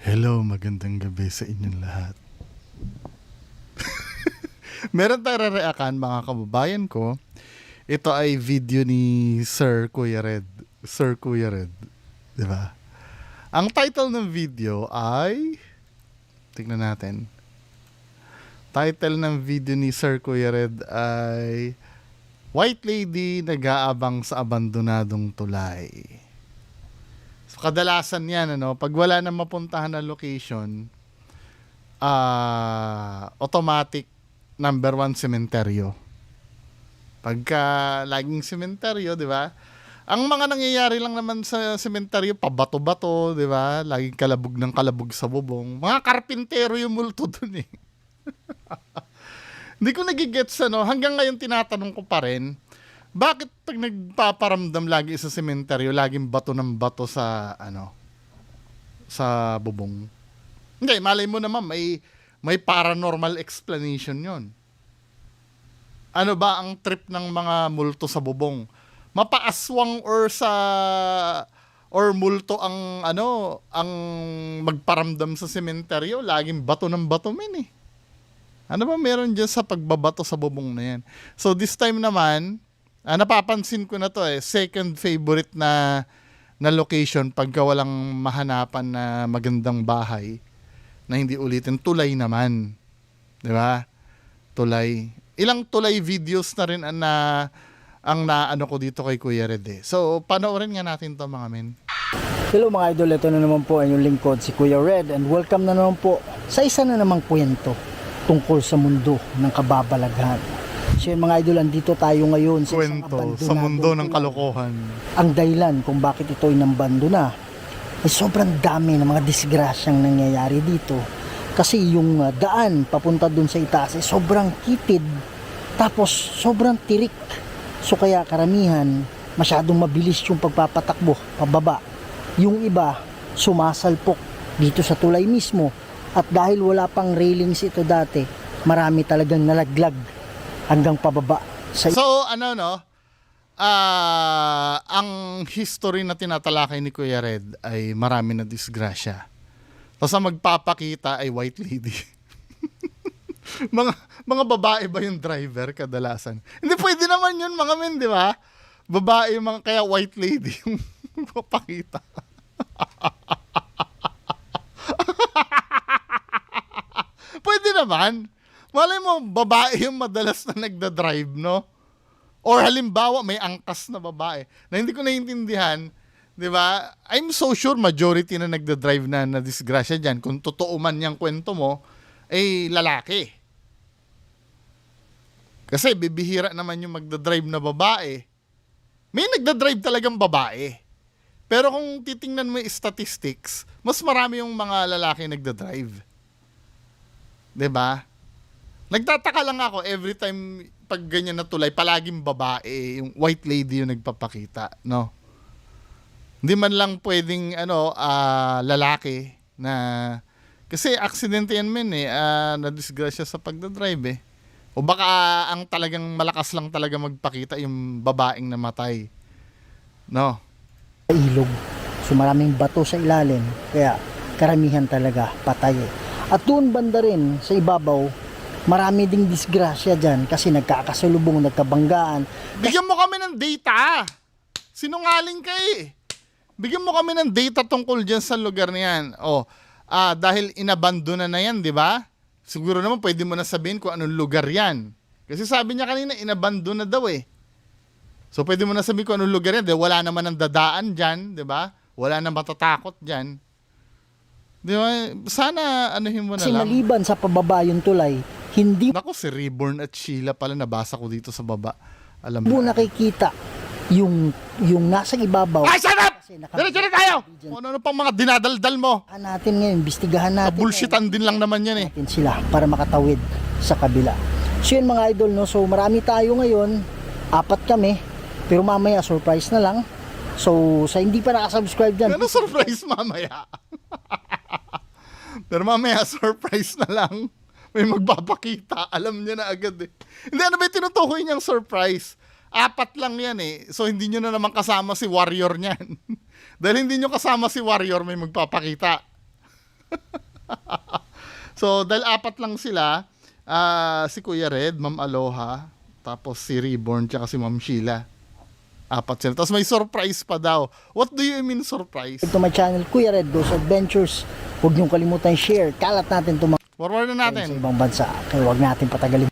Hello, magandang gabi sa inyong lahat. Meron tayong reakan mga kababayan ko. Ito ay video ni Sir Kuya Red. Sir Kuya Red. Diba? Ang title ng video ay... Tingnan natin. Title ng video ni Sir Kuya Red ay... White Lady nag-aabang sa abandonadong tulay. So, kadalasan yan, pag wala na mapuntahan na location, automatic number 1 sementeryo. Pagka laging sementeryo, di ba? Ang mga nangyayari lang naman sa sementeryo, pabato-bato, di ba? Laging kalabog ng kalabog sa bubong. Mga karpintero yung multo dun eh. Hindi ko nagigets, hanggang ngayon tinatanong ko pa rin, bakit pag nagpaparamdam lagi sa sementeryo, laging bato ng bato sa, sa bubong? Hindi, malay mo naman, may paranormal explanation yon. Ano ba ang trip ng mga multo sa bubong? Mapaaswang or multo ang ang magparamdam sa sementeryo, laging bato ng bato eh. Ano ba meron dyan sa pagbabato sa bubong na yan? So this time naman, napapansin ko na to second favorite na location pagka walang mahanapan na magandang bahay na hindi ulitin, tulay naman. Di ba? Tulay. Ilang tulay videos na rin ang naano ko dito kay Kuya Red eh. So panoorin nga natin to mga men. Hello mga idol, ito na naman po ang inyong lingkod si Kuya Red and welcome na naman po sa isa na namang kwento tungkol sa mundo ng kababalaghan. So yun mga idol, andito tayo ngayon sa isang Kwento sa mundo ng kalokohan. Ang dahilan kung bakit ito ay nambando na ay sobrang dami ng mga disgrasyang nangyayari dito. Kasi yung daan papunta dun sa itaas ay sobrang kitid, tapos sobrang tirik. So kaya karamihan masyadong mabilis yung pagpapatakbo pababa. Yung iba sumasalpok dito sa tulay mismo. At dahil wala pang railings ito dati, marami talagang nalaglag hanggang pababa. So, ang history na tinatalakay ni Kuya Red ay marami na disgrasya. Tapos ang magpapakita ay white lady. mga babae ba yung driver kadalasan? Hindi pwede naman yun mga men, di ba? Babae yung kaya white lady yung magpapakita. Pwede naman. Malay mo, babae yung madalas na nagda-drive, no? Or halimbawa, may angkas na babae na hindi ko naiintindihan, di ba? I'm so sure majority na nagda-drive na disgrasya dyan, kung totoo man yung kwento mo, ay lalaki. Kasi bibihira naman yung magda-drive na babae. May nagda-drive talagang babae. Pero kung titingnan mo yung statistics, mas marami yung mga lalaki nagda-drive. 'Di ba? Nagtataka lang ako every time pag ganyan na tulay, palaging babae, yung white lady yung nagpapakita, no? Hindi man lang pwedeng lalaki na kasi accident yan men na disgrasya sa pagdadrive eh. O baka ang talagang malakas lang talaga magpakita yung babaeng namatay. No? Ilog. So maraming bato sa ilalim, kaya karamihan talaga patay eh. At doon banda rin sa ibabaw, marami ding disgrasya dyan kasi nagkakasalubong, nagkabanggaan. Bigyan mo kami ng data. Sinungaling ka eh. Bigyan mo kami ng data tungkol dyan sa lugar na yan. Dahil inabandona na yan, di ba? Siguro naman pwede mo na sabihin kung anong lugar yan. Kasi sabi niya kanina, inabandona daw eh. So pwede mo na sabihin kung anong lugar yan. Dahil wala naman ang dadaan dyan, di ba? Wala na matatakot dyan. Di ba? Sana anuhin mo na Kasi lang. maliban sa pababa yung tulay, hindi Naku, si Reborn at Sheila pala nabasa ko dito sa baba. Alam mo mo. nakikita yung nasa ibabaw. Ay, shut up! Kasi Diretso na tayo! Ano pang mga dinadaldal mo? natin ngayon, bistigahan natin Bullshitan din lang naman yan eh. natin sila para makatawid sa kabila. So yun mga idol, no? So marami tayo ngayon, 4 kami, pero mamaya surprise na lang. So sa hindi pa nakasubscribe dyan, Ano surprise mamaya? Pero mamaya surprise na lang. May magpapakita. Alam niya na agad eh. Hindi, ano ba yung tinutukoy niyang surprise? 4 lang yan eh. So hindi nyo na naman kasama si Warrior niyan. Dahil hindi nyo kasama si Warrior, may magpapakita. So, dahil apat lang sila, si Kuya Red, Ma'am Aloha, tapos si Reborn, tsaka si Ma'am Sheila. Apat sila. Tapos may surprise pa daw. What do you mean surprise? Ito my channel, Kuya Red Goes Adventures. Huwag niyong kalimutan share. Kalat natin ito Forward na sa natin. ibang bansa. Kaya huwag natin patagalin.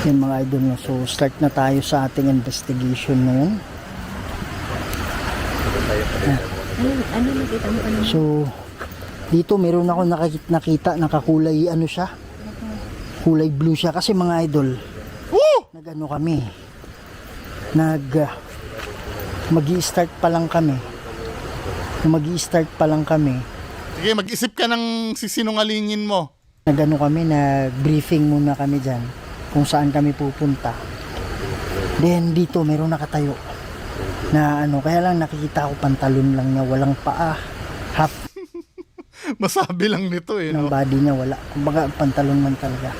Yan mga idol. No? So start na tayo sa ating investigation ngayon. Ano nakita mo kanina? So dito meron ako nakita nakakulay ano siya. Kulay blue siya kasi mga idol. Woo! Nag-ano kami. Magi-start pa lang kami. Magi-start pa lang kami. Sige, mag-isip ka ng sisinungalingin mo. Nag-ano kami, nag-briefing muna kami dyan kung saan kami pupunta. Then dito meron nakatayo na ano, kaya lang nakikita ko pantalon lang niya, walang paa. Half Masabi lang nito eh, ng no? body niya wala. Kumbaga pantalon man talaga.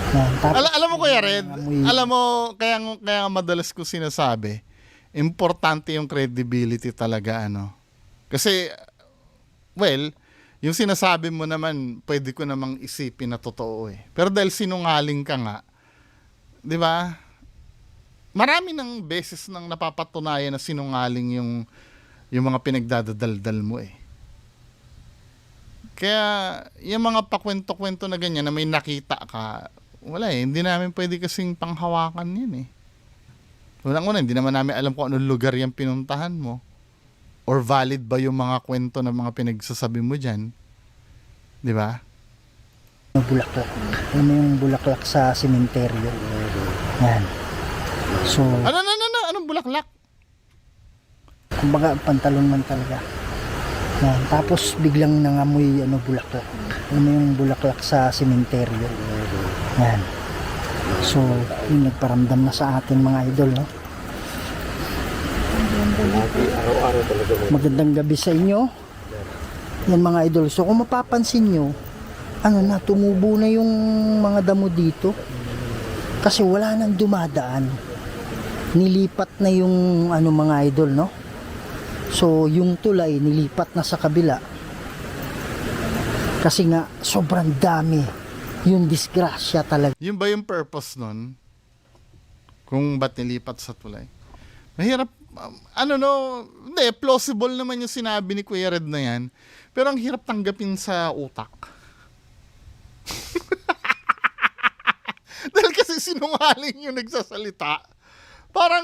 Yan, tapos, Alam mo Kuya Red, amoy- alam mo, kaya nga madalas ko sinasabi, importante yung credibility talaga, ano. Kasi, well, yung sinasabi mo naman, pwede ko namang isipin na totoo eh. Pero dahil sinungaling ka nga, di ba? Marami ng beses nang napapatunayan na sinungaling yung mga pinagdadadaldal mo eh. Kaya, yung mga pakwento-kwento na ganyan na may nakita ka, wala eh, hindi namin pwede kasing panghawakan yun eh. Unang-una, hindi naman namin alam kung anong lugar yung pinuntahan mo. Or valid ba yung mga kwento ng mga pinagsasabi mo dyan. Di ba? bulaklak. Ano yung bulaklak sa sementeryo. Yan. So, Anong bulaklak? kumbaga pantalon man talaga. Yan. Tapos biglang nangamoy bulaklak. Ano yung bulaklak sa sementeryo. Yan. So, yung nagparamdam na sa atin mga idol, no? Magandang gabi sa inyo. Yan mga idol. So kung mapapansin nyo, tumubo na yung mga damo dito. Kasi wala nang dumadaan. Nilipat na yung mga idol, no? So yung tulay nilipat na sa kabila. Kasi nga sobrang dami. Yung disgrasya talaga. Yun ba yung purpose nun? Kung ba't nilipat sa tulay? Mahirap, hindi, plausible naman yung sinabi ni Kuya Red na yan. Pero ang hirap tanggapin sa utak. Dahil kasi sinungaling yung nagsasalita. Parang,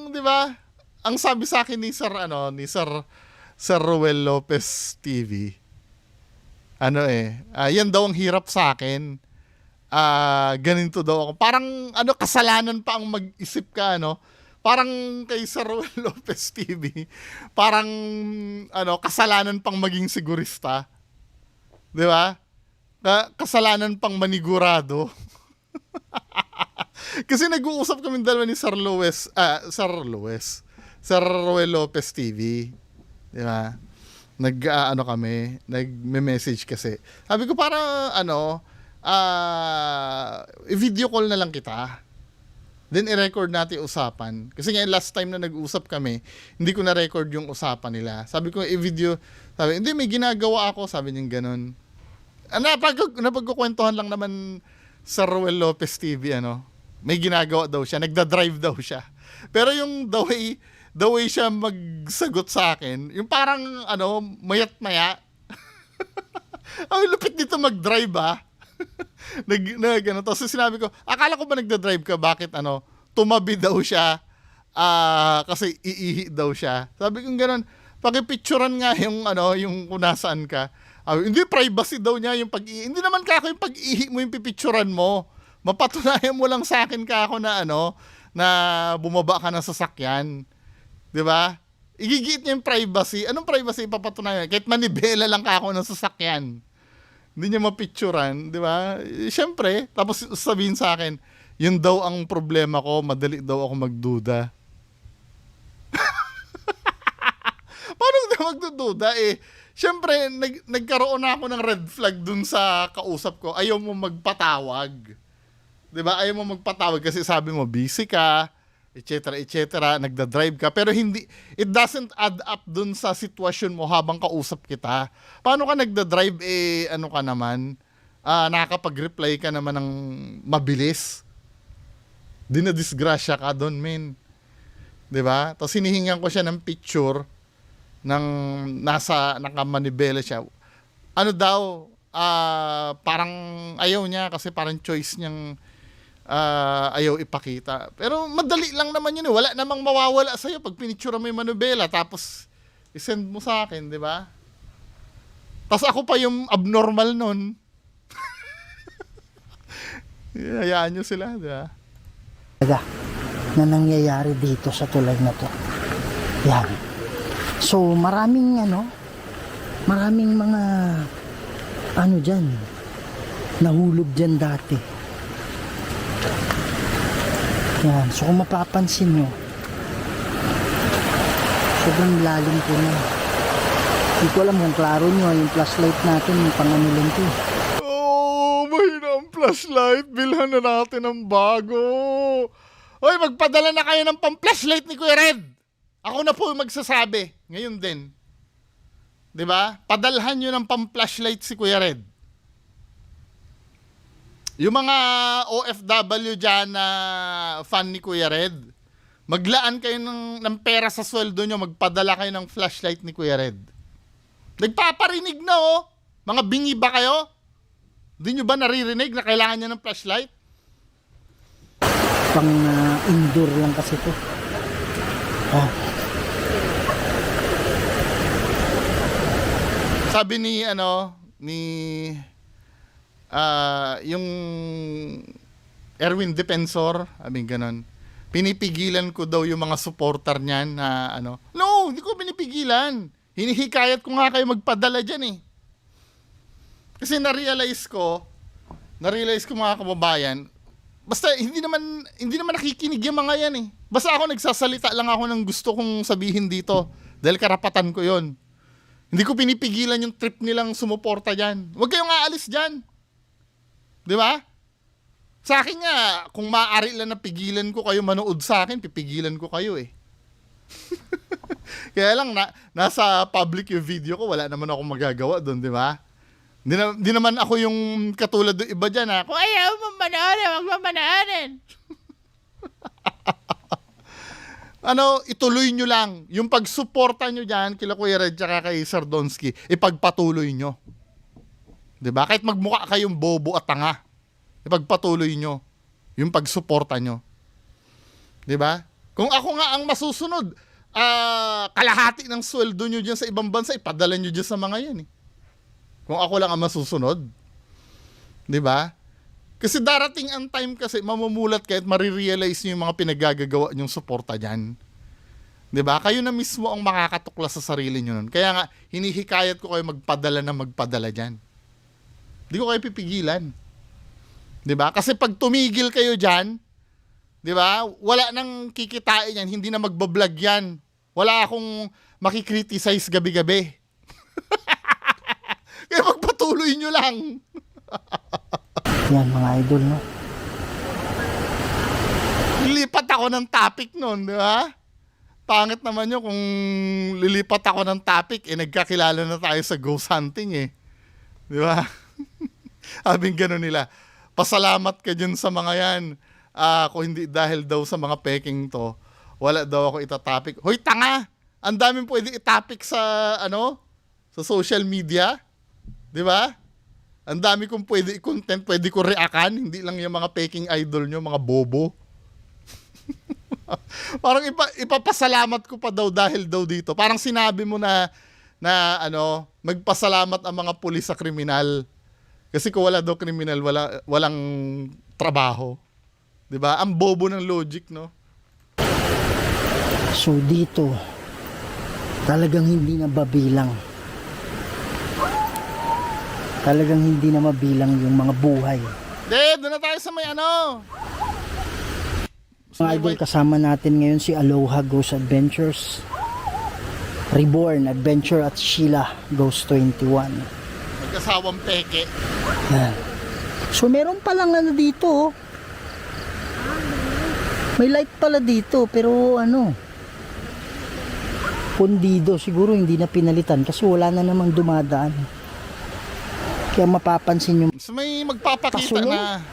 di ba, ang sabi sa akin ni Sir Ruel Lopez TV, yan daw ang hirap sa akin. Ganito daw ako. Parang, kasalanan pa ang mag-isip ka, Parang kay Sir Ruel Lopez TV, parang kasalanan pang maging sigurista. 'Di ba? Kasalanan pang manigurado. Kasi nag-uusap kami dalawa ni Sir Ruel Lopez TV. 'Di ba? Nagme-message kasi. Sabi ko para i-video call na lang kita. Then i-record natin usapan. Kasi nga last time na nag-usap kami, hindi ko na-record yung usapan nila. Sabi ko i-video, sabi, hindi may ginagawa ako, sabi niya gano'n. Napagkukwentuhan lang naman sa Ruel Lopez TV, may ginagawa daw siya, nagda-drive daw siya. Pero yung the way siya magsagot sa akin, yung parang mayat-maya. Ang lupit dito mag-drive Tapos sinabi ko, akala ko ba nagda-drive ka? Bakit tumabi daw siya kasi iihi daw siya. Sabi ko gano'n, pakipicturean nga yung kung nasaan ka. Hindi, privacy daw niya yung pag-ihi. Hindi naman kako yung pag-ihi mo yung pipicturean mo. Mapatunayan mo lang sa akin kako na na bumaba ka ng sasakyan. 'Di ba? Igigit niya yung privacy. Anong privacy ipapatunayan? Kahit manibela lang kako ng sasakyan. Hindi niya mapicturan, di ba? Siyempre, tapos sabihin sa akin, yun daw ang problema ko, madali daw ako magduda. Paano daw magdududa eh? Siyempre, nagkaroon na ako ng red flag dun sa kausap ko. Ayaw mo magpatawag. Di ba? Ayaw mo magpatawag kasi sabi mo, busy ka, etc., nagda-drive ka, pero hindi, it doesn't add up dun sa sitwasyon mo habang kausap kita. Paano ka nagda-drive, ano ka naman, nakakapag-reply ka naman ng mabilis. Dinadisgrasya ka dun, men. 'Di ba? Tapos hinihingan ko siya ng picture ng nakamanibela siya. Ano daw, parang ayaw niya kasi parang choice niyang ayaw ipakita. Pero madali lang naman yun. Wala namang mawawala sa'yo pag pinicture mo yung manubela tapos isend mo sa akin, di ba? Tapos ako pa yung abnormal nun. Hayaan nyo sila, di ba? Talaga na nangyayari dito sa tulay na to. Yan. So maraming mga dyan, nahulog dyan dati. Yan. So kung mapapansin nyo, sobrang lalim po na. Hindi ko alam kung klaro nyo, yung flashlight natin, yung panganilin ko. Oh, mahina ang flashlight. Bilhan na natin ng bago. Hoy, magpadala na kayo ng pang-flashlight ni Kuya Red. Ako na po yung magsasabi. Ngayon din. 'Di ba? Padalhan nyo ng pang-flashlight si Kuya Red. Yung mga OFW dyan na fan ni Kuya Red, maglaan kayo ng pera sa sweldo nyo, magpadala kayo ng flashlight ni Kuya Red. Nagpaparinig na oh. Mga bingi ba kayo? Hindi nyo ba naririnig na kailangan nyo ng flashlight? Pang indoor lang kasi to. Oh. Sabi ni yung Erwin Defensor, ganon. Pinipigilan ko daw yung mga supporter niyan na no, hindi ko pinipigilan. Hinihikayat ko nga kayo magpadala diyan eh. Kasi na-realize ko mga kababayan, basta hindi naman nakikinig yung mga yan eh. Basta ako nagsasalita lang ako ng gusto kong sabihin dito dahil karapatan ko 'yon. Hindi ko pinipigilan yung trip nilang sumuporta diyan. Huwag kayong aalis diyan. 'Di ba? Sa akin nga, kung maaari lang na pigilan ko kayo manood sa akin, pipigilan ko kayo eh. Kaya lang nasa public yung video ko, wala naman akong magagawa doon, 'di ba? Di naman ako yung katulad ng iba dyan ha. Kung ayaw mo manaarin, wag mo manaarin. Ituloy nyo lang. Yung pagsuporta nyo dyan, kila Kuya Red tsaka kay Sir Donsky, ipagpatuloy nyo. Diba? Kahit magmukha kayong bobo at tanga, ipagpatuloy nyo yung pagsuporta nyo. Diba? Kung ako nga ang masusunod, kalahati ng sweldo nyo dyan sa ibang bansa, ipadala nyo dyan sa mga yan eh. Kung ako lang ang masusunod. 'Di ba? Kasi darating ang time kasi mamumulat kayo at marirealize niyo yung mga pinagagagawa niyong suporta diyan. 'Di ba? Kayo na mismo ang makakatuklas sa sarili niyo nun. Kaya nga hinihikayat ko kayo magpadala diyan. Hindi ko kayo pipigilan. 'Di ba? Kasi pag tumigil kayo diyan, 'di ba? Wala nang kikitain yan, hindi na magbo-vlog yan. Wala akong makikriticize gabi-gabi. Kaya magpatuloy nyo lang. Yan mga idol, no? Lilipat ako ng topic nun, di ba? Pangit naman yun kung lilipat ako ng topic, nagkakilala na tayo sa ghost hunting eh. Di ba? Sabing gano'n nila. Pasalamat ka dyan sa mga yan. Kung hindi dahil daw sa mga peking to, wala daw ako itatopic. Hoy, tanga! Ang daming pwede itopic sa, sa social media. Di ba? Ang dami kong pwede i-content, pwede ko reakan, hindi lang yung mga peking idol nyo, mga bobo. Parang ipapasalamat ko pa daw dahil daw dito. Parang sinabi mo na magpasalamat ang mga pulis sa kriminal. Kasi kung wala daw kriminal, walang trabaho. 'Di ba? Ang bobo ng logic, no? So dito, talagang hindi na babilang. Talagang hindi na mabilang yung mga buhay. Doon na tayo sa may Mga idol, kasama natin ngayon si Aloha Ghost Adventures, Reborn Adventure at Sheila Ghost 21. Magkasawang peke. Yan. So meron palang dito. May light pala dito, pero ano, pundido. Siguro hindi na pinalitan kasi wala na namang dumadaan. Kaya mapapansin nyo. So may magpapakita Pasulong? na...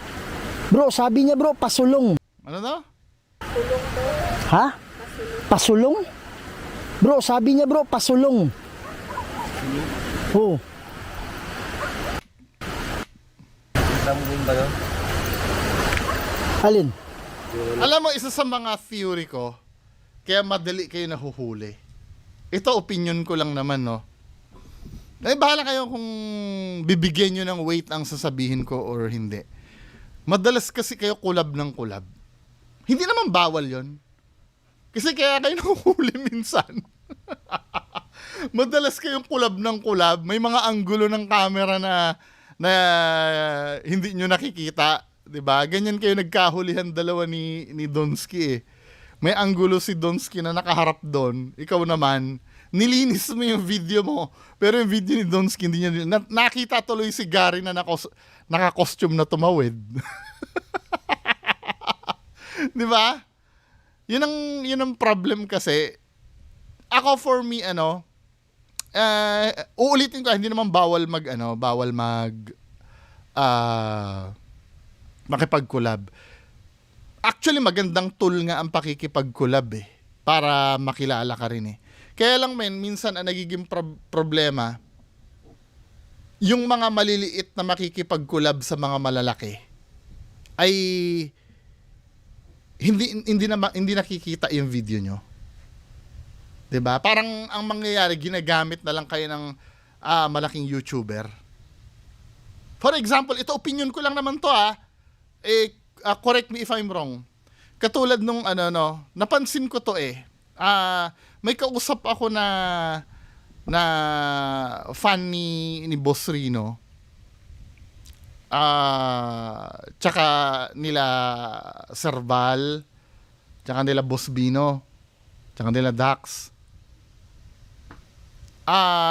Bro, sabi niya bro, pasulong. Ano daw? Ha? Pasulong? Bro, sabi niya bro, pasulong. Oh. Alin? Alam mo, isa sa mga theory ko, kaya madali kayo nahuhuli. Ito, opinion ko lang naman, no? Eh, bahala kayo kung bibigyan nyo ng weight ang sasabihin ko or hindi. Madalas kasi kayo kulab ng kulab. Hindi naman bawal yon. Kasi kaya kayo nahuhuli minsan. Madalas kayong kulab ng kulab. May mga anggulo ng camera na hindi nyo nakikita. 'Di ba? Ganyan kayo nagkahulihan dalawa ni Donsky eh. May anggulo si Donsky na nakaharap doon. Ikaw naman, nilinis mo yung video mo. Pero yung video ni Donsky, hindi niya nakita tuloy si Gary na naka-costume na tumawid. 'Di ba? Yun ang problem kasi. Ako for me, uulitin ko, hindi naman bawal makipag-collab. Actually, magandang tool nga ang pakikipag-collab eh, para makilala ka rin eh. Kaya lang minsan ang nagiging problema, yung mga maliliit na makikipag-collab sa mga malalaki ay hindi nakikita yung video nyo. 'Di ba? Parang ang mangyayari, ginagamit na lang kayo ng malaking YouTuber. For example, ito opinion ko lang naman to correct me if I'm wrong. Katulad nung napansin ko to may kausap ako na fan ni Boss Rino. Tsaka nila Serval, tsaka nila Boss Bino, tsaka nila Dax.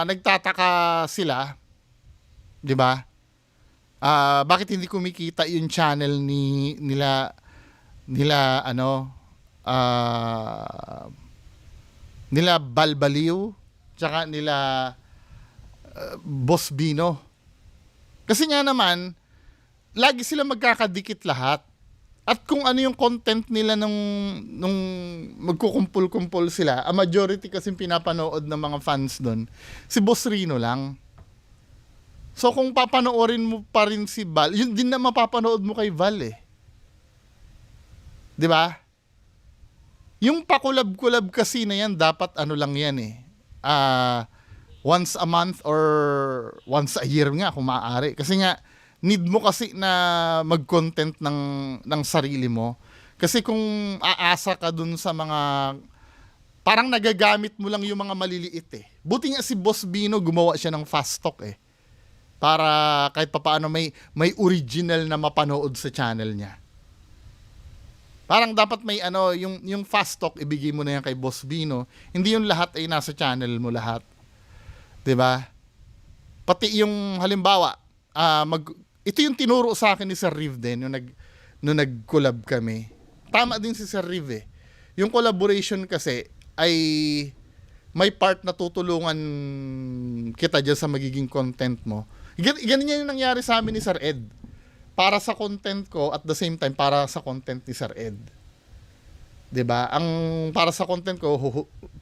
Nagtataka sila, 'di ba? Bakit hindi kumikita yung channel nila Balbaliw, tsaka nila Boss Bino. Kasi nga naman, lagi sila magkakadikit lahat. At kung ano yung content nila nung magkukumpul-kumpul sila, a majority kasi pinapanood ng mga fans doon, si Boss Rino lang. So kung papanoorin mo pa rin si Val, yun din na mapapanood mo kay Val eh. 'Di ba? Yung pakulab-kulab kasi na yan, dapat lang yan eh. Once a month or once a year nga kung maaari. Kasi nga, need mo kasi na mag-content ng sarili mo. Kasi kung aasa ka dun sa mga, parang nagagamit mo lang yung mga maliliit eh. Buti nga si Boss Bino, gumawa siya ng fast talk eh. Para kahit papaano may original na mapanood sa channel niya. Parang dapat may yung fast talk, ibigay mo na yan kay Boss Bino. Hindi yung lahat ay nasa channel mo lahat. 'Di ba? Pati yung halimbawa, ito yung tinuro sa akin ni Sir Riv din nung nag-collab kami. Tama din si Sir Riv eh. Yung collaboration kasi ay may part na tutulungan kita dyan sa magiging content mo. Ganyan yung nangyari sa amin ni Sir Ed. Para sa content ko, at the same time, para sa content ni Sir Ed. 'Di ba? Ang para sa content ko,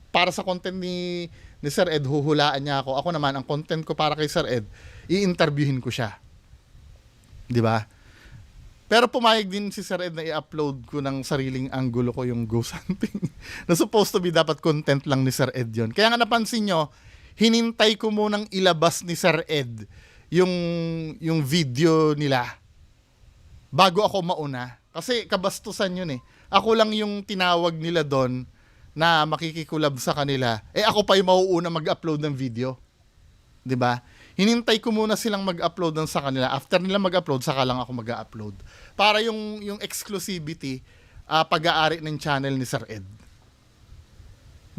para sa content ni Sir Ed, huhulaan niya ako. Ako naman, ang content ko para kay Sir Ed, i-interviewin ko siya. 'Di ba? Pero pumayag din si Sir Ed na i-upload ko ng sariling angulo ko yung ghost hunting. Na supposed to be dapat content lang ni Sir Ed yon. Kaya nga napansin nyo, hinintay ko munang ilabas ni Sir Ed yung video nila bago ako mauna. Kasi kabastusan yun eh. Ako lang yung tinawag nila doon na makikikulab sa kanila. Ako pa yung mauuna mag-upload ng video. 'Di ba? Hinintay ko muna silang mag-upload ng sa kanila. After nila mag-upload, saka lang ako mag-upload. Para yung exclusivity, pag-aari ng channel ni Sir Ed.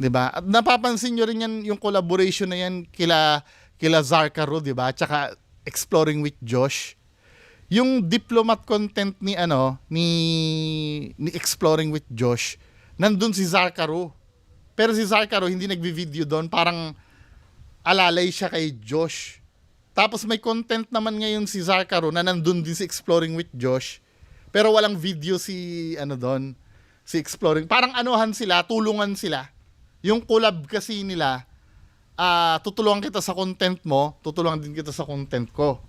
'Di ba? At napapansin nyo rin yan, yung collaboration na yan kila Zarkaro, 'di ba? Tsaka Exploring with Josh. yung diplomat content ni Exploring with Josh, nandun si Zarkaro. Pero si Zarkaro hindi nagvi-video doon, parang alalay siya kay Josh. Tapos may content naman ngayon si Zarkaro na nandun din si Exploring with Josh. Pero walang video si doon, si Exploring. Parang anuhan sila, tulungan sila. Yung collab kasi nila, tutulungan kita sa content mo, tutulungan din kita sa content ko.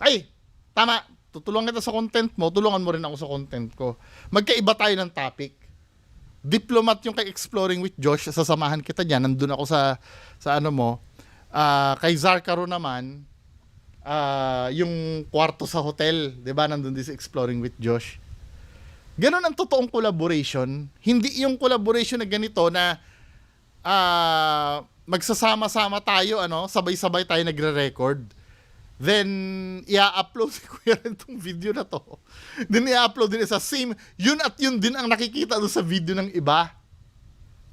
Ay, tama. Tutulungan kita sa content mo, tulungan mo rin ako sa content ko. Magkaiba tayo ng topic. Diplomat yung kay Exploring with Josh, sasamahan kita diyan. Nandun ako sa kay Zarkaro naman, yung kwarto sa hotel, 'di ba? Nandun din si Exploring with Josh. Ganon ang totoong collaboration. Hindi yung collaboration na ganito na magsasama-sama tayo, sabay-sabay tayo nagre-record. Then, i-upload si Kuya Red tong video na to. Then, i-upload din sa same. Yun at yun din ang nakikita doon sa video ng iba.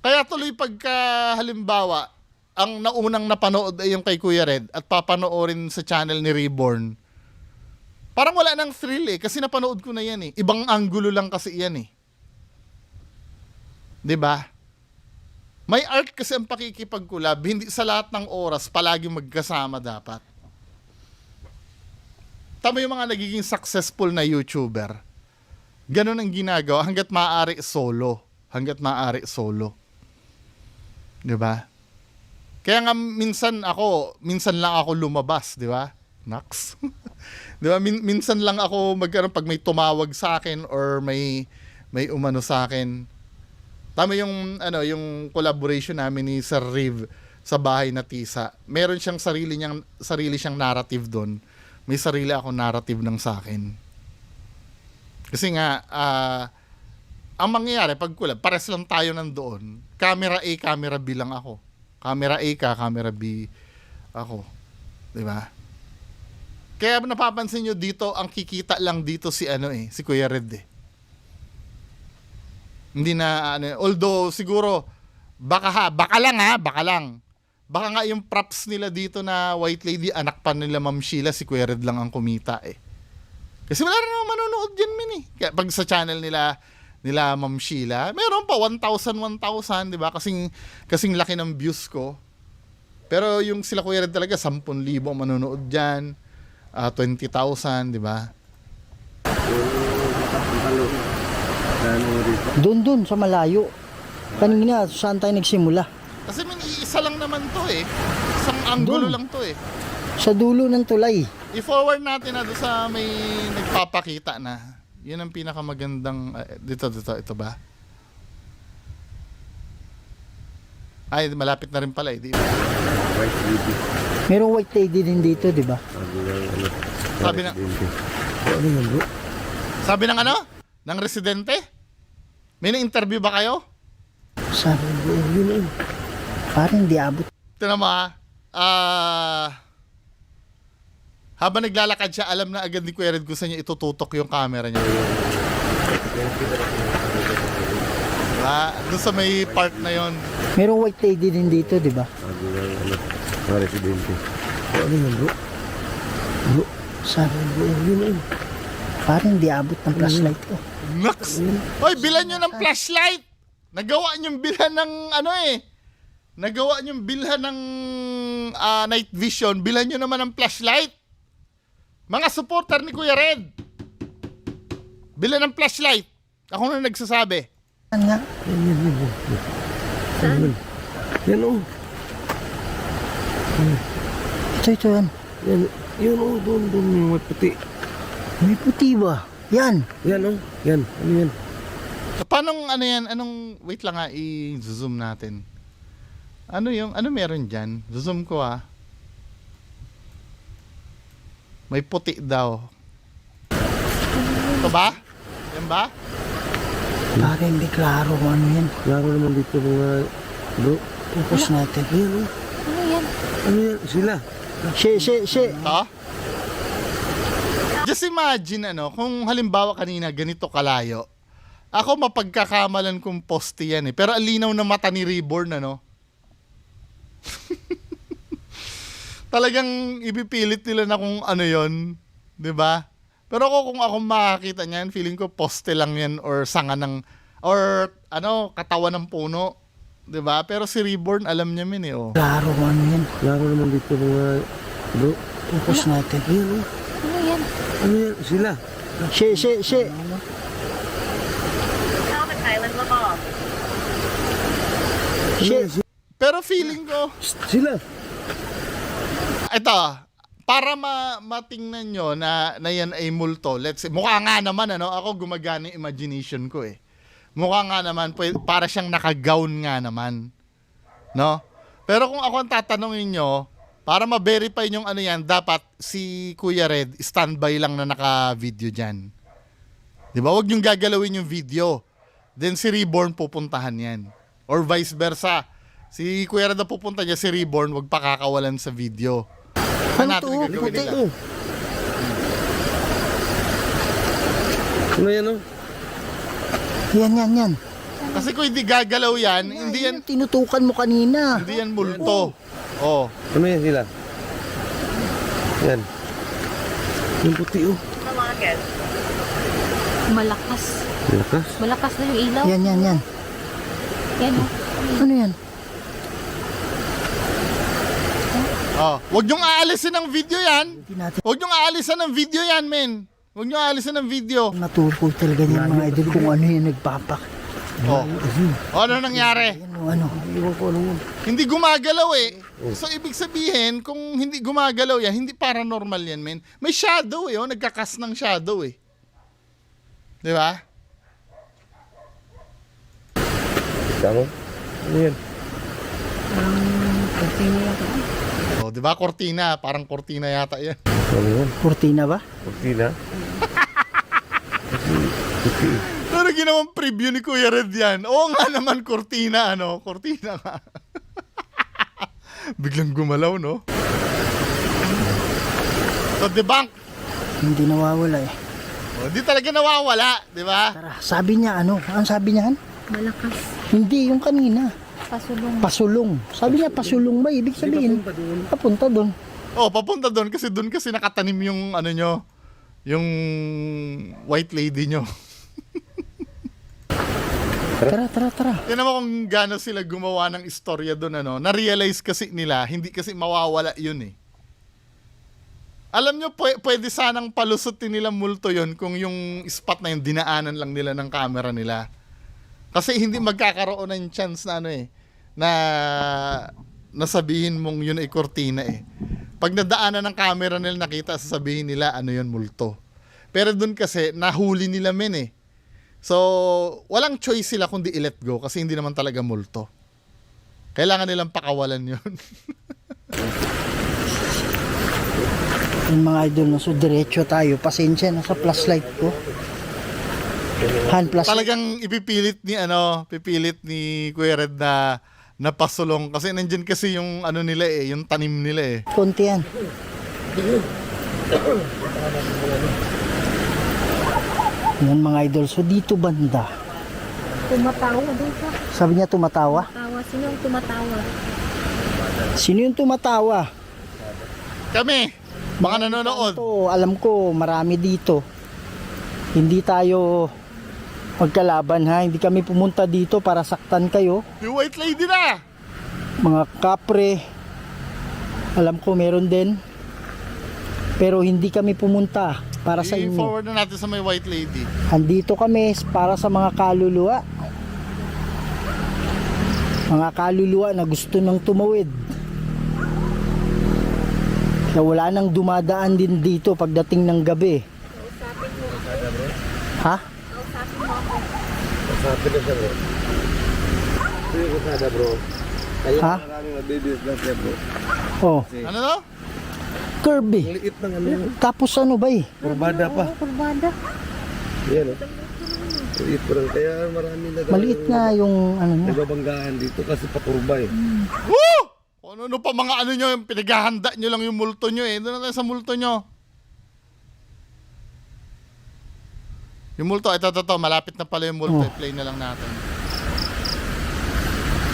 Kaya tuloy pagka, halimbawa, ang naunang napanood ay yung kay Kuya Red at papanoorin sa channel ni Reborn, parang wala nang thrill kasi napanood ko na yan Ibang anggulo lang kasi yan 'Di ba? May art kasi ang pakikipagkulab, hindi sa lahat ng oras palagi magkasama dapat. Tama yung mga nagiging successful na YouTuber. Ganun ang ginagawa hanggat maaari solo. Hanggat maaari solo. 'Di ba? Kaya nga minsan lang ako lumabas, 'di ba? Nax. 'Di ba? Minsan lang ako magkaroon pag may tumawag sa akin or may umano sa akin. Tama yung yung collaboration namin ni Sir Riv sa bahay na Tisa. Meron siyang sarili siyang narrative doon. May sarili ako narrative ng sa akin. Kasi nga ang mangyayari pag collab, pares lang tayo nandoon. Camera A, camera B lang ako. Camera A ka, camera B ako. 'Di ba? Kaya napapansin nyo dito, ang kikita lang dito si si Kuya Red Hindi na although siguro baka lang. Baka nga yung props nila dito na White Lady, anak pa nila Ma'am Sheila, si Kuya Red lang ang kumita Kasi wala rin naman manonood dyan Kaya pag sa channel nila Ma'am Sheila, meron pa 1,000, di ba? Kasing laki ng views ko. Pero yung sila Kuya Red talaga, 10,000 manonood dyan, 20,000, di ba? Doon sa malayo. Kanina, saan tayo nagsimula? Kasi isa lang naman to Isang anggulo lang to Sa dulo ng tulay. I-forward natin na doon sa may nagpapakita na. Yun ang pinakamagandang ito ba? Ay, malapit na rin pala Di ba? White lady. Merong White Lady din dito, di ba? Sabi ng ng residente? May na-interview ba kayo? Sabi yun parang hindi abot. Ito naman habang naglalakad siya, alam na agad ni Kuya Red kung saan niya itututok yung camera niya. Diba? Doon sa may part na yon. Merong White Lady din dito, di ba? Residente. Bro, sabi yun parang hindi abot ng flashlight ko. Naks! Hoy, bilan nyo ng flashlight! Nagawa nyo bilhan ng Nagawa nyo bilhan ng night vision. Bilan nyo naman ng flashlight. Mga supporter ni Kuya Red, bilan ng flashlight. Ako na nagsasabi. Saan nga? Saan? Yan o. Ito yan. Yan o, doon yung may puti. May puti ba? Yan. Yan o, yan. Ano yan? Paano yan? Wait lang i-zoom natin. Ano meron dyan? Zoom ko May puti daw. Ito ba? Yan ba? Parang hindi klaro kung ano yan. Klaro naman dito mga bro. Focus natin. Ayan o. Ano yan? Ano yan? Sila. She. Ito? Just imagine kung halimbawa kanina ganito kalayo. Ako mapagkakamalan kong poste yan Pero alinaw na mata ni Reborn Talagang ipipilit nila na kung ano yon, 'di ba? Pero kung ako makakita niyan, feeling ko poste lang yan or sanga ng, or katawan ng puno. 'Di ba? Pero si Reborn, alam niya min eh. Oh. Klaro ano yan. Klaro naman dito mga bro. Focus natin. Ayan oh. Ano yan? Ano yan? Sila. She. She. Pero feeling ko, Sila. ito, para matingnan nyo na yan ay multo, let's say, mukha nga naman, ako gumagana yung imagination ko eh. Mukha nga naman, para siyang naka-gown nga naman. No? Pero kung ako ang tatanungin nyo, para ma-verify yung ano yan, dapat si Kuya Red, standby lang na naka-video dyan. Diba? Huwag nyong gagalawin yung video. Then si Reborn pupuntahan yan. Or vice versa. Si Kuya Red na pupunta niya, si Reborn, huwag pakakawalan sa video. Ano natin to? ang gagawin Puti. nila. Oh. Ano yan oh? Yan. Kasi kung hindi gagalaw yan, hindi yan, Yan, tinutukan mo kanina. hindi yan multo. Oh. Ano yan sila? Yan. Yung puti oh. Malakas. Lakas. Malakas na yung ilaw. Yan. Yan oh. Ano yan? Oh. Huwag niyong aalisin ng video yan. Hindi natin Huwag niyong aalisan ng video yan, men. Huwag niyong aalisin ng video. matukoy talaga niyan mga idol kung ano yung nagpapak. Oh. Ano nangyari? Ano? Iwan ko ano yun. Hindi gumagalaw eh. So, ibig sabihin, kung hindi gumagalaw yan, hindi paranormal yan, men. May shadow eh, nagkakas ng shadow eh. Di ba? Tama? Ano yan? Cortina yata. Oh, di ba? Cortina. Parang cortina yata yan. Ano yan? Cortina ba? Puti na? Puti. Pero ginawang preview ni Kuya Red yan. Oo nga naman, cortina, Cortina nga. Biglang gumalaw, no? So, debunk. Hindi nawawala eh. Oh, di talaga nawawala, di ba? Tara, sabi niya ano? Ang sabi niya? Malakas. Hindi, yung kanina. Pasulong. Pasulong. Sabi niya pasulong ba? Ibig sabihin, papunta doon. Oh, papunta doon kasi nakatanim yung nyo, yung white lady nyo. Tara. Yan naman kung gaano sila gumawa ng istorya doon, na-realize kasi nila, hindi kasi mawawala yun eh. Alam nyo, pwede sanang palusutin nila multo yun kung yung spot na yun, dinaanan lang nila ng camera nila. Kasi hindi magkakaroon ng chance na na nasabihin mong yun ay cortina eh. Pag nadaanan ng camera nila nakita, sasabihin nila ano yun, multo. Pero doon kasi, nahuli nila men eh. So, walang choice sila kundi i-let go kasi hindi naman talaga multo. Kailangan nilang pakawalan yun. Yung mga idol na so diretso tayo. Pasensya na sa flashlight ko. Hand flashlight. Talagang ipipilit ni Kuya Red na napasulong kasi nandiyan kasi yung nila eh, yung tanim nila eh. Konti yan. Yan mga idol. So dito banda. Tumatawa doon sa. Sabi niya tumatawa. Tawa. Sino yung tumatawa? Sino yung tumatawa? Kami, mga nanonood. Ito, alam ko marami dito. Hindi tayo magkalaban ha. Hindi kami pumunta dito para saktan kayo. Yung white lady na! Mga kapre. Alam ko meron din. Pero hindi kami pumunta para sa inyo. I-forward na natin sa may white lady. Andito kami para sa mga kaluluwa. Mga kaluluwa na gusto nang tumawid. Na wala nang dumadaan din dito pagdating ng gabi. Ha? Sabi na siya bro. Ito yung kasada bro. Kaya Ha? maraming nabibis lang siya bro. Oh, Ano to? Kirby. Maliit ng ano yun. Tapos ano ba eh? Kurbada pa. Kurbada. Yan oh. Maliit pa lang. Kaya marami na Maliit nga yung ano niya. nagbabanggaan dito kasi pakurba eh. Woo! Ano pa mga nyo, yung pinaghahanda nyo lang yung multo nyo eh. Doon na tayo sa multo nyo. Yung multo, ito, malapit na pala yung multo. Oh. I-play na lang natin.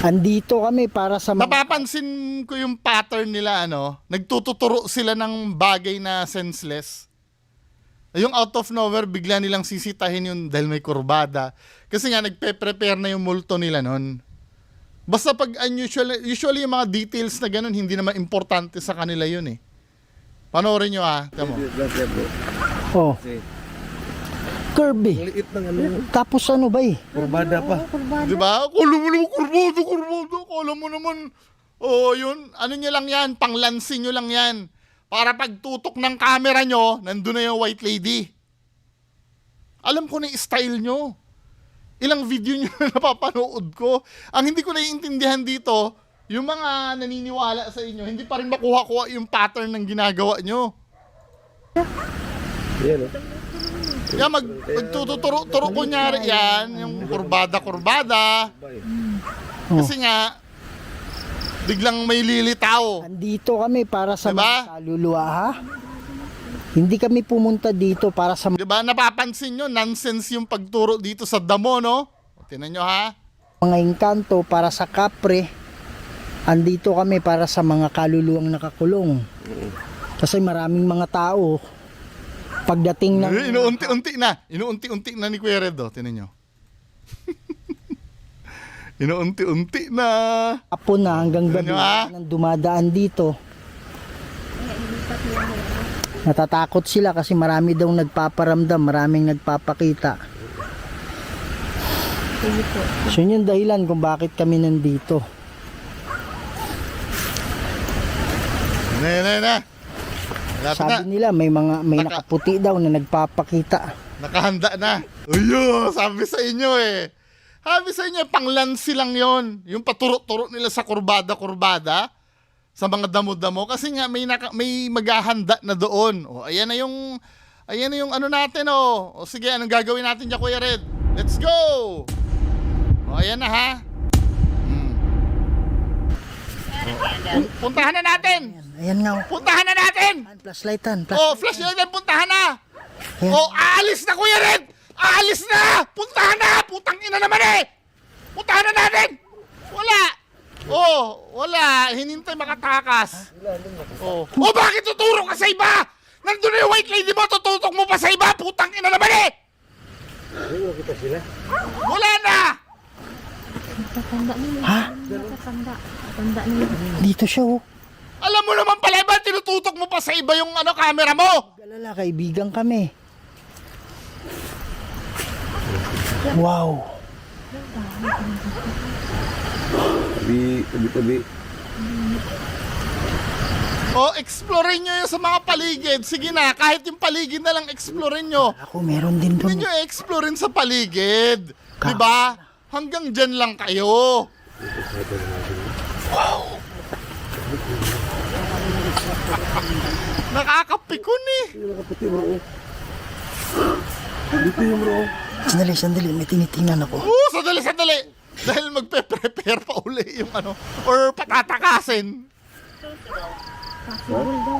Andito kami para sa mga... Napapansin ko yung pattern nila, nagtututuro sila ng bagay na senseless. Yung out of nowhere, bigla nilang sisitahin yun dahil may kurbada. Kasi nga, nagpe-prepare na yung multo nila nun. Basta pag unusual, usually yung mga details na ganun, hindi naman importante sa kanila yun eh. Panoorin nyo Tamo. Oh, Kasi, Kirby. ang liit ng ano. Tapos ano ba eh? Kurbada pa. Kurbada. Di ba? Kala mo naman, kurbado. Kala mo naman. Oo, yun. Ano nyo lang yan, panglansin nyo lang yan. Para pag tutok ng camera nyo, nandun na yung white lady. Alam ko na yung style nyo. Ilang video nyo na napapanood ko. Ang hindi ko naiintindihan dito, yung mga naniniwala sa inyo, hindi pa rin makuha-kuha yung pattern ng ginagawa nyo. Yan, Kaya magtuturo kunyari yan, yung kurbada-kurbada. Kasi nga, biglang may lilitaw. Andito kami para sa Diba? mga kaluluwa, ha? Hindi kami pumunta dito para sa Di ba? Napapansin nyo, nonsense yung pagturo dito sa damo, no? Tinan nyo mga engkanto, para sa kapre. Andito kami para sa mga kaluluwang nakakulong. Kasi maraming mga tao, pagdating ng... Inuunti-unti na ni Kuya Red, Tinan nyo. Inuunti-unti na. Hapon na hanggang gabi Ano, ha? nang dumadaan dito. Natatakot sila kasi marami daw nagpaparamdam, maraming nagpapakita. So yun yung dahilan kung bakit kami nandito. Na. Lapit na. Sabi nila may Naka- nakaputi daw na nagpapakita. Nakahanda na. Uyo, sabi sa inyo Sabi sa inyo, panglansi lang yon. Yung paturo-turo nila sa kurbada-kurbada. Sa mga damo-damo. Kasi nga, may maghahanda na doon. O, ayan na yung ano natin, O, sige, anong gagawin natin dyan, Kuya Red? Let's go! O, ayan na, ha? Puntahan na natin! Ayan nga. Puntahan na natin! Flashlightan. Flashlight na, puntahan na! Ayan. Aalis na, Kuya Red! Aalis na! Puntahan na! Putang ina naman Puntahan na natin! Wala! Wala. Hinintay makatakas. Bakit tuturo ka sa iba? Nandun na yung white lady mo, tututok mo pa sa iba! Putang ina naman kita sila. Wala na! Natatanda na yun. Ha? Natatanda. Tanda na yun. Dito siya, oh. Alam mo naman pala ba, tinututok mo pa sa iba yung camera mo? Galala, kaibigan kami. Wow. Tabi. Explorein nyo yun sa mga paligid. Sige na, kahit yung paligid na lang explorein nyo. Ako, meron din Hindi doon. nyo explorein sa paligid. Diba? Hanggang dyan lang kayo. Nakakapikon Nakaputi bro. Dito yung bro. Sandali. May tinitingnan ako. Sandali. Dahil magpe-prepare pa uli yung or patatakasin. Possible daw.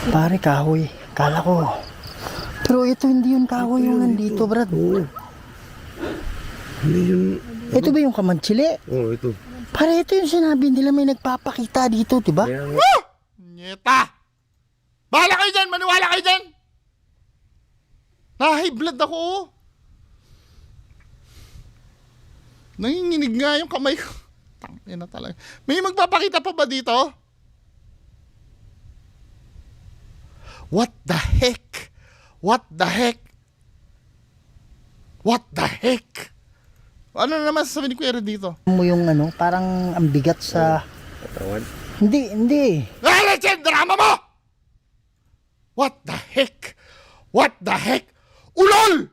Pare, kahoy. Kala ko. Pero ito hindi yun kahoy yung nandito, Brad. Hindi yun. Ito ba yung kamantsili? Ito. Pare, ito yung sinabi nila may nagpapakita dito, diba? Kaya nga. Nyeta! Bahala kayo dyan! Maniwala kayo dyan! High blood ako. Nanginginig nga yung kamay ko. Tangina talaga. May magpapakita pa ba dito? What the heck? What the heck? What the heck? Ano na naman sasabihin ni Kuya Red dito? Mo yung parang ang bigat sa... Katawan. Hindi. Legend! Drama mo! What the heck? What the heck? Ulol!